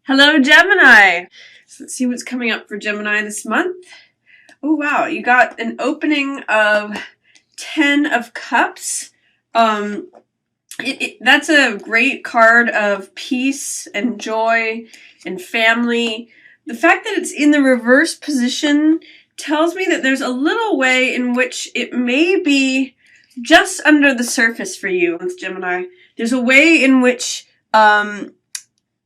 Hello, Gemini. So let's see what's coming up for Gemini this month. Oh, wow. You got an opening of 10 of Cups. That's a great card of peace and joy and family. The fact that it's in the reverse position tells me that there's a little way in which it may be just under the surface for you with Gemini. There's a way in which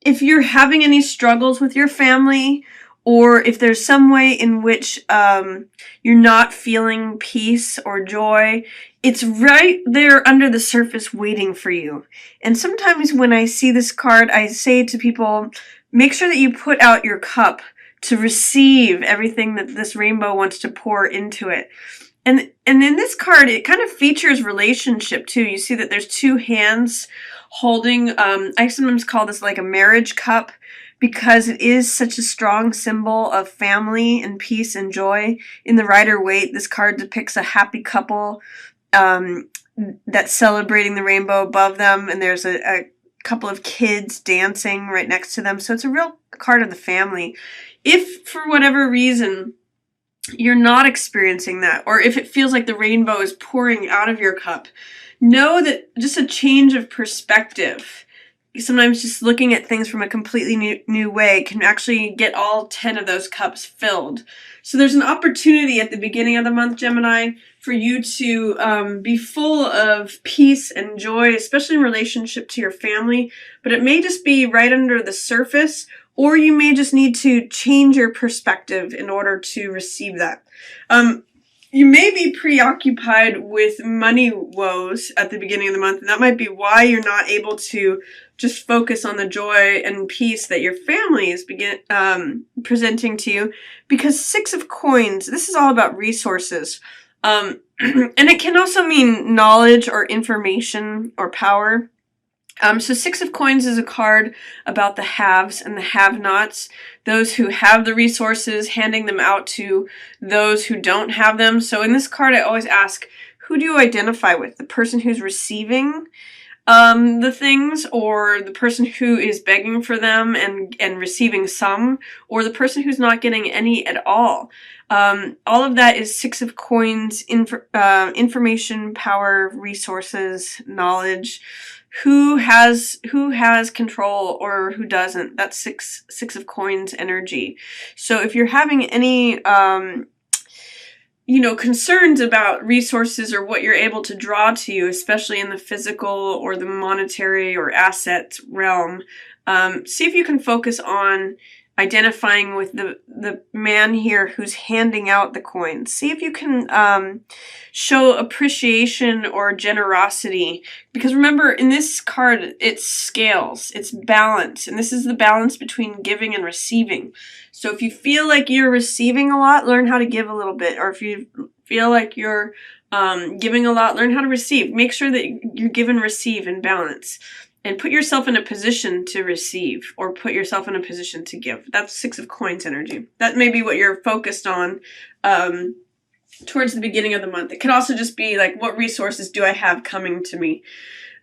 if you're having any struggles with your family, or if there's some way in which you're not feeling peace or joy, it's right there under the surface waiting for you. And sometimes when I see this card, I say to people, make sure that you put out your cup to receive everything that this rainbow wants to pour into it. And in this card, it kind of features relationship too. You see that there's two hands holding, I sometimes call this like a marriage cup, because it is such a strong symbol of family and peace and joy. In the Rider-Waite, this card depicts a happy couple that's celebrating the rainbow above them, and there's a couple of kids dancing right next to them. So it's a real card of the family. If for whatever reason you're not experiencing that, or if it feels like the rainbow is pouring out of your cup, know that just a change of perspective, sometimes just looking at things from a completely new way, can actually get all 10 of those cups filled. So there's an opportunity at the beginning of the month, Gemini, for you to be full of peace and joy, especially in relationship to your family. But it may just be right under the surface, or you may just need to change your perspective in order to receive that. You may be preoccupied with money woes at the beginning of the month, and that might be why you're not able to just focus on the joy and peace that your family is presenting to you. Because 6 of Coins, this is all about resources. And it can also mean knowledge or information or power. So 6 of Coins is a card about the haves and the have-nots, those who have the resources, handing them out to those who don't have them. So in this card, I always ask, who do you identify with? The person who's receiving the things, or the person who is begging for them and receiving some, or the person who's not getting any at all? All of that is 6 of Coins, information, power, resources, knowledge. Who has control or who doesn't? That's six of Coins energy. So if you're having any concerns about resources or what you're able to draw to you, especially in the physical or the monetary or asset realm, see if you can focus on identifying with the man here who's handing out the coins. See if you can show appreciation or generosity. Because remember, in this card, it's scales, it's balance. And this is the balance between giving and receiving. So if you feel like you're receiving a lot, learn how to give a little bit. Or if you feel like you're giving a lot, learn how to receive. Make sure that you give and receive in balance. And put yourself in a position to receive, or put yourself in a position to give. That's 6 of Coins energy. That may be what you're focused on towards the beginning of the month. It could also just be like, what resources do I have coming to me?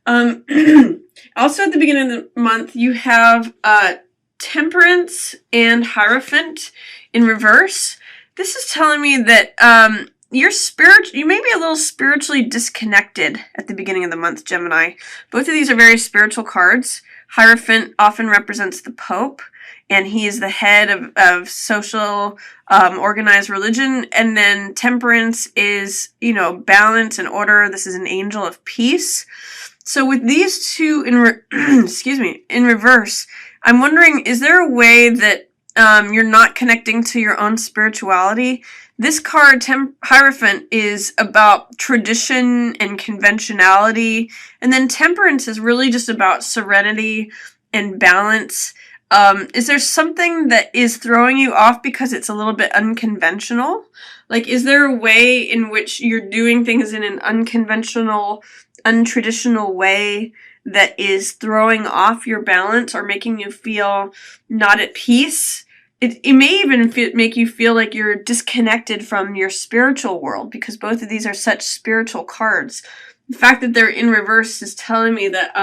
Also at the beginning of the month, you have Temperance and Hierophant in reverse. This is telling me that you may be a little spiritually disconnected at the beginning of the month, Gemini. Both of these are very spiritual cards. Hierophant often represents the Pope, and he is the head of social organized religion. And then Temperance is, balance and order. This is an angel of peace. So with these two in reverse, I'm wondering, is there a way that you're not connecting to your own spirituality? This card, Hierophant, is about tradition and conventionality, and then Temperance is really just about serenity and balance. Is there something that is throwing you off because it's a little bit unconventional? Like, is there a way in which you're doing things in an unconventional, untraditional way that is throwing off your balance or making you feel not at peace? It may even make you feel like you're disconnected from your spiritual world, because both of these are such spiritual cards. The fact that they're in reverse is telling me that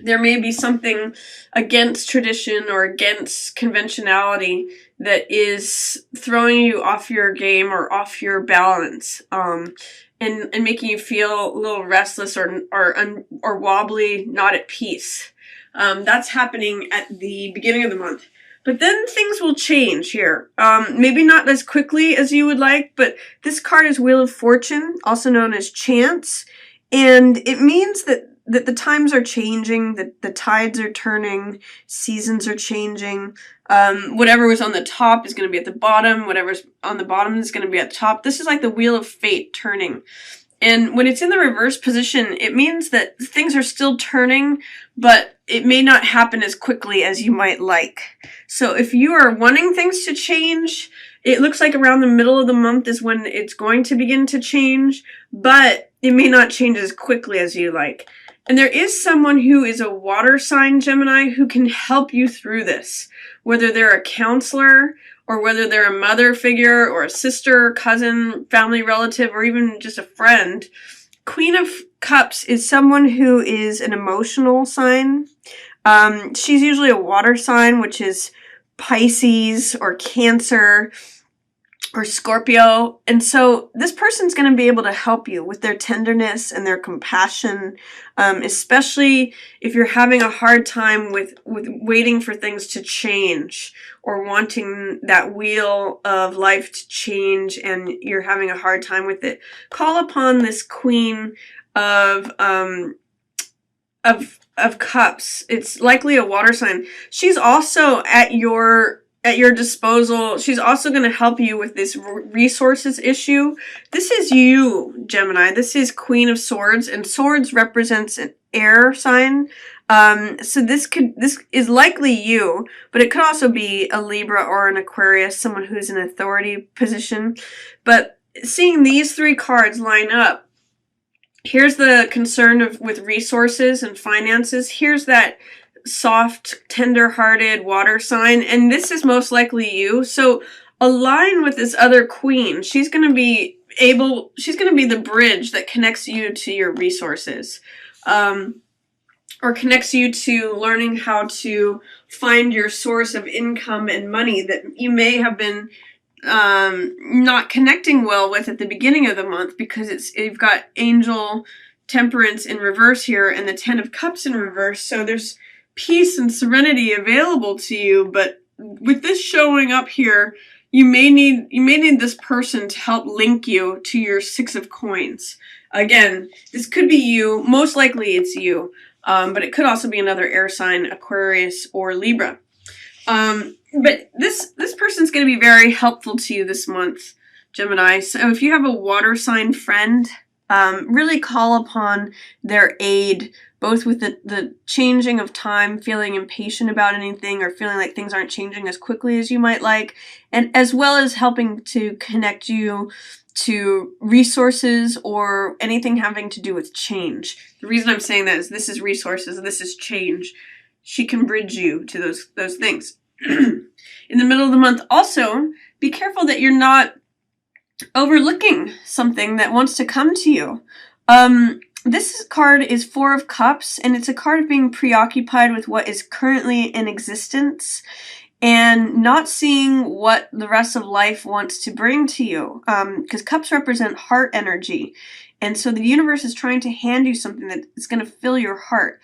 There may be something against tradition or against conventionality that is throwing you off your game or off your balance, and making you feel a little restless or wobbly, not at peace. That's happening at the beginning of the month. But then things will change here. Maybe not as quickly as you would like, but this card is Wheel of Fortune, also known as Chance. And it means that the times are changing, that the tides are turning, seasons are changing. Whatever was on the top is going to be at the bottom. Whatever's on the bottom is going to be at the top. This is like the Wheel of Fate turning. And when it's in the reverse position, it means that things are still turning, but it may not happen as quickly as you might like. So if you are wanting things to change, it looks like around the middle of the month is when it's going to begin to change, but it may not change as quickly as you like. And there is someone who is a water sign Gemini who can help you through this, whether they're a counselor or whether they're a mother figure or a sister, cousin, family relative, or even just a friend. Queen of Cups is someone who is an emotional sign. She's usually a water sign, which is Pisces or Cancer or Scorpio. And so this person's going to be able to help you with their tenderness and their compassion, especially if you're having a hard time with waiting for things to change or wanting that wheel of life to change and you're having a hard time with it. Call upon this Queen of Cups. It's likely a water sign. She's also at your disposal. She's also going to help you with this resources issue. This is you, Gemini. This is Queen of Swords, and Swords represents an air sign. So this is likely you, but it could also be a Libra or an Aquarius, someone who's in an authority position. But seeing these three cards line up, here's the concern with resources and finances. Here's that soft, tender-hearted water sign, and this is most likely you. So align with this other queen. She's going to be the bridge that connects you to your resources, or connects you to learning how to find your source of income and money that you may have been not connecting well with at the beginning of the month, because you've got Angel Temperance in reverse here and the Ten of Cups in reverse. So there's peace and serenity available to you, but with this showing up here, you may need this person to help link you to your Six of Coins. Again, this could be you. Most likely it's you, but it could also be another air sign, Aquarius or Libra. But this person's going to be very helpful to you this month, Gemini. So if you have a water sign friend, really call upon their aid, both with the changing of time, feeling impatient about anything or feeling like things aren't changing as quickly as you might like, and as well as helping to connect you to resources or anything having to do with change. The reason I'm saying that is this is resources, this is change. She can bridge you to those things. In the middle of the month, also, be careful that you're not overlooking something that wants to come to you. This card is Four of Cups, and it's a card of being preoccupied with what is currently in existence and not seeing what the rest of life wants to bring to you. Because cups represent heart energy, and so the universe is trying to hand you something that is going to fill your heart.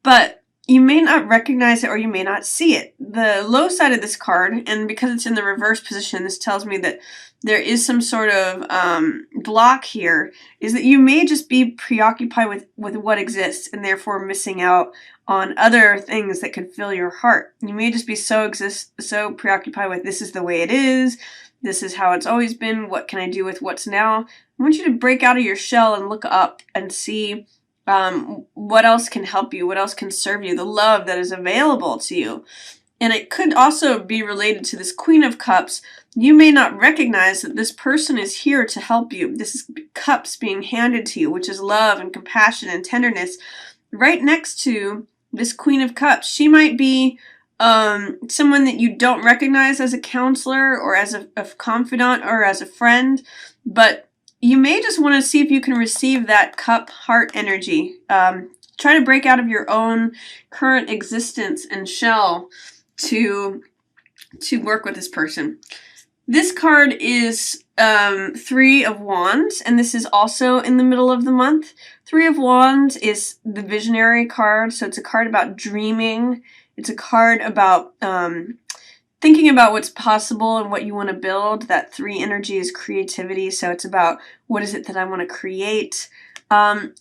But you may not recognize it or you may not see it. The low side of this card, and because it's in the reverse position, this tells me that there is some sort of block here, is that you may just be preoccupied with what exists and therefore missing out on other things that could fill your heart. You may just be so preoccupied with this is the way it is, this is how it's always been, what can I do with what's now? I want you to break out of your shell and look up and see what else can help you, what else can serve you, the love that is available to you. And it could also be related to this Queen of Cups. You may not recognize that this person is here to help you. This is cups being handed to you, which is love and compassion and tenderness. Right next to this Queen of Cups, she might be someone that you don't recognize as a counselor or as a confidant or as a friend, but you may just want to see if you can receive that cup heart energy. try to break out of your own current existence and shell to work with this person. This card is 3 of Wands, and this is also in the middle of the month. 3 of Wands is the visionary card, so it's a card about dreaming. It's a card about thinking about what's possible and what you want to build. That 3 energy is creativity, so it's about what is it that I want to create. In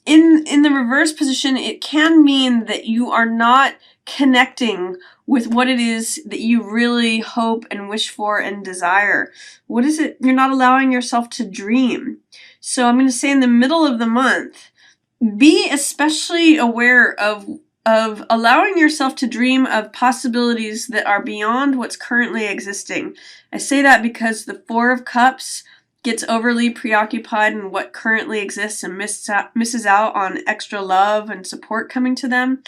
the reverse position, it can mean that you are not connecting with what it is that you really hope and wish for and desire. What is it? You're not allowing yourself to dream. So I'm going to say in the middle of the month, be especially aware of allowing yourself to dream of possibilities that are beyond what's currently existing. I say that because the 4 of Cups gets overly preoccupied in what currently exists and misses out on extra love and support coming to them.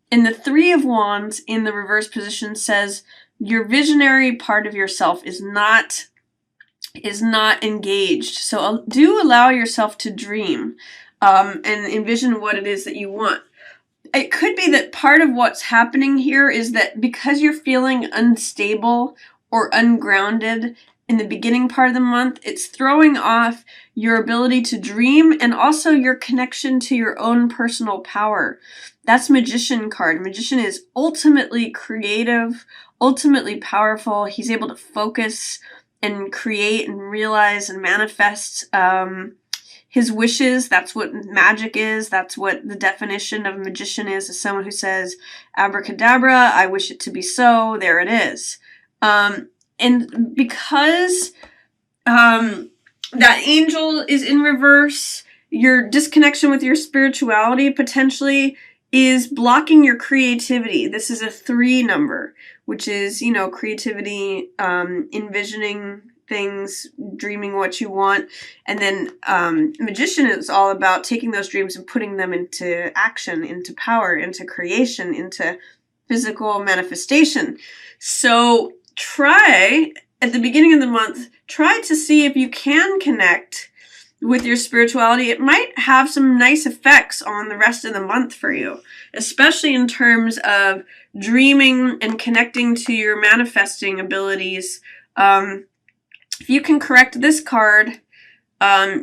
And the 3 of Wands in the reverse position says your visionary part of yourself is not engaged. So do allow yourself to dream and envision what it is that you want. It could be that part of what's happening here is that because you're feeling unstable or ungrounded in the beginning part of the month, it's throwing off your ability to dream and also your connection to your own personal power. That's Magician card. Magician is ultimately creative, ultimately powerful. He's able to focus and create and realize and manifest his wishes. That's what magic is. That's what the definition of a magician is someone who says, abracadabra, I wish it to be so, there it is. And because that angel is in reverse, your disconnection with your spirituality potentially is blocking your creativity. This is a 3 number, which is, creativity, envisioning things, dreaming what you want. And then Magician is all about taking those dreams and putting them into action, into power, into creation, into physical manifestation. So try, at the beginning of the month, try to see if you can connect with your spirituality. It might have some nice effects on the rest of the month for you, especially in terms of dreaming and connecting to your manifesting abilities. If you can correct this card,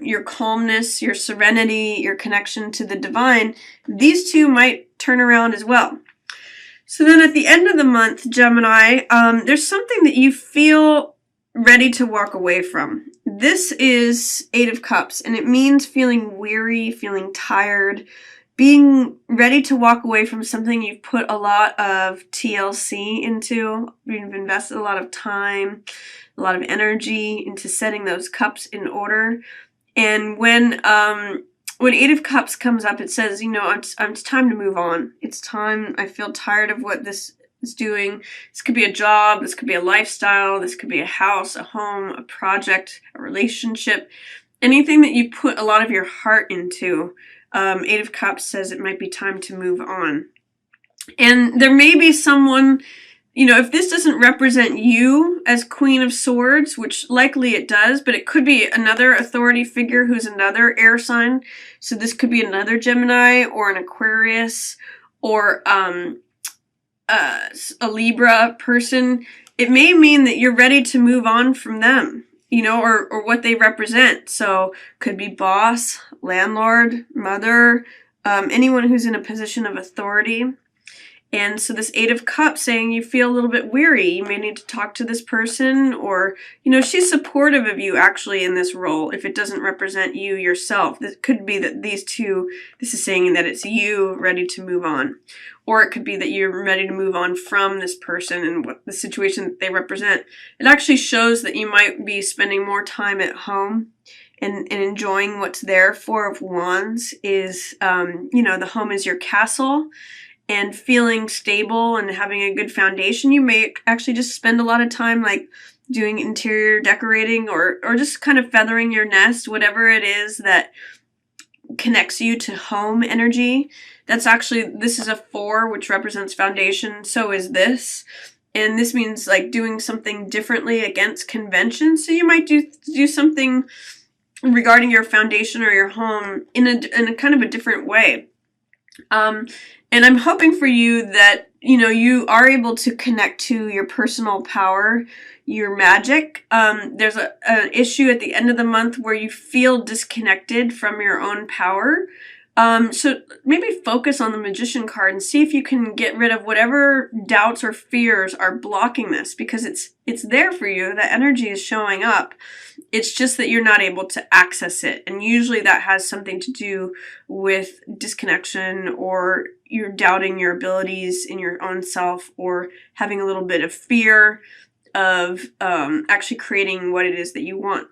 your calmness, your serenity, your connection to the divine, these 2 might turn around as well. So then at the end of the month, Gemini, there's something that you feel ready to walk away from. This is 8 of Cups, and it means feeling weary, feeling tired, being ready to walk away from something you've put a lot of TLC into. You've invested a lot of time, a lot of energy into setting those cups in order. And when 8 of Cups comes up, it says, it's time to move on. It's time. I feel tired of what this is doing. This could be a job. This could be a lifestyle. This could be a house, a home, a project, a relationship. Anything that you put a lot of your heart into. 8 of Cups says it might be time to move on. And there may be someone, if this doesn't represent you as Queen of Swords, which likely it does, but it could be another authority figure who's another air sign. So this could be another Gemini or an Aquarius or a Libra person. It may mean that you're ready to move on from them, or what they represent. So could be boss, landlord, mother, anyone who's in a position of authority. And so this 8 of Cups saying you feel a little bit weary. You may need to talk to this person, or, she's supportive of you actually in this role if it doesn't represent you yourself. This could be that this is saying that it's you ready to move on. Or it could be that you're ready to move on from this person and what the situation that they represent. It actually shows that you might be spending more time at home and enjoying what's there. 4 of Wands is, the home is your castle. And feeling stable and having a good foundation, you may actually just spend a lot of time doing interior decorating or just kind of feathering your nest, whatever it is that connects you to home energy. This is a 4, which represents foundation. So is this. And this means doing something differently against convention. So you might do something regarding your foundation or your home in a kind of a different way. And I'm hoping for you that, you are able to connect to your personal power, your magic. There's an issue at the end of the month where you feel disconnected from your own power. So maybe focus on the Magician card and see if you can get rid of whatever doubts or fears are blocking this, because it's there for you. The energy is showing up. It's just that you're not able to access it. And usually that has something to do with disconnection, or you're doubting your abilities in your own self, or having a little bit of fear of actually creating what it is that you want.